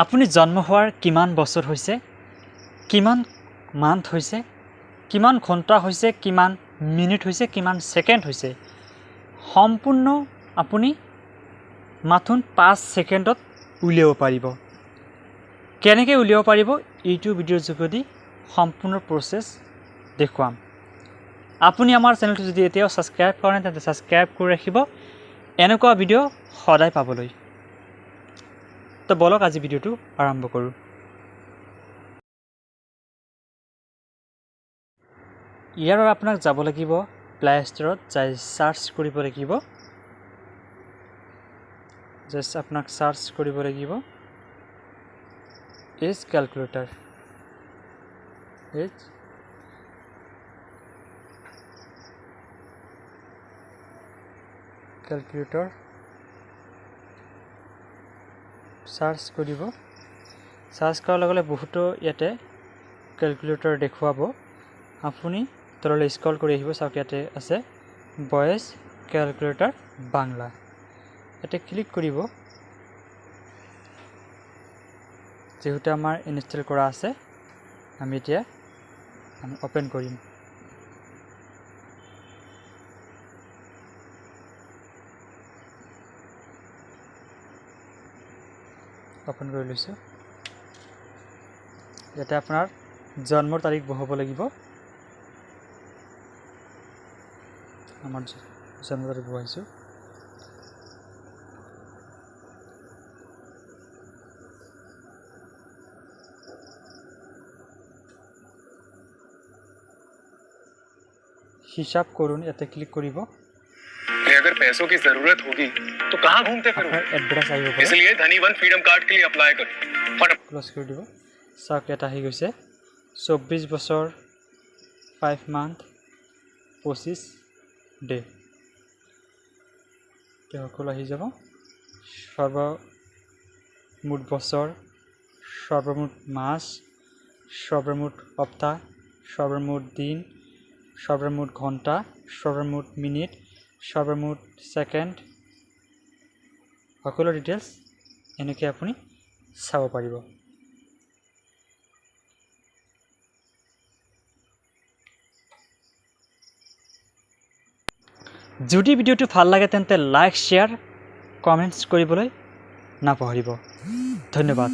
আপুনি জন্ম হোৱাৰ কিমান বছৰ হৈছে, কিমান মান্থ হৈছে, কিমান ঘণ্টা হৈছে, কিমান মিনিট হৈছে, কিমান ছেকেণ্ড হৈছে, সম্পূৰ্ণ আপুনি মাথোন 5 ছেকেণ্ডত উলিয়াব পাৰিব। কেনেকৈ উলিয়াব পাৰিব এইটো ভিডিঅ'ৰ যোগেদি সম্পূৰ্ণ প্ৰচেছ দেখুৱাম। আপুনি আমাৰ চেনেলটো যদি এতিয়াও ছাবস্ক্ৰাইব কৰা নাই তেন্তে ছাবস্ক্ৰাইব কৰি ৰাখিব এনেকুৱা ভিডিঅ' সদায় পাবলৈ। তো বলক আজি ভিডিঅ'টো আৰম্ভ কৰোঁ। ইয়াৰ বাবে আপোনাক যাব লাগিব প্লে ষ্টৰত, যাই চাৰ্চ কৰিব লাগিব। জাষ্ট আপোনাক চাৰ্চ কৰিব লাগিব age calculator. Age calculator search কৰিব। চাৰ্চ কৰাৰ লগে লগে বহুতো ইয়াতে কেলকুলেটৰ দেখুৱাব। আপুনি তললৈ স্ক্ৰল কৰি আহিব, চাওক ইয়াতে আছে ভয়েচ কেলকুলেটৰ বাংলা। ইয়াতে ক্লিক কৰিব। যেহেতু আমাৰ ইনষ্টল কৰা আছে, আমি এতিয়া ওপেন কৰিম। ওপেন কৰি লৈছোঁ। ইয়াতে আপোনাৰ জন্মৰ তাৰিখ বহাব লাগিব। আমাৰ জন্মৰ তাৰিখ বহাইছোঁ। हिसाब करूँ याते क्लिक करिब। अगर पैसों की जरूरत होगी तो कहाँ घूमते फिरोगे? एड्रेस आइब पारे, इसलिए धनी वन फ्रीडम कार्ड के लिए अप्लाई करो। क्लोज कर দিব। চাওক এটা আহি গৈছে 24 বছৰ 5 মান্থ 25 ডে। সকলো আহি যাব। সৰ্বমুঠ বছৰ, সৰ্বমুঠ মাস, সৰ্বমুঠ সপ্তাহ, সৰ্বমুঠ দিন, সৰ্বমুঠ ঘন্টা, সৰ্বমুঠ মিনিট, সৰ্বমুঠ সেকেন্ড, সকলো ডিটেইলছ এনেকৈ আপুনি চাব পাৰিব। যদি ভিডিঅ'টো ভাল লাগে তেন্তে লাইক, শ্বেয়াৰ, কমেণ্টছ কৰিবলৈ নাপাহৰিব। ধন্যবাদ।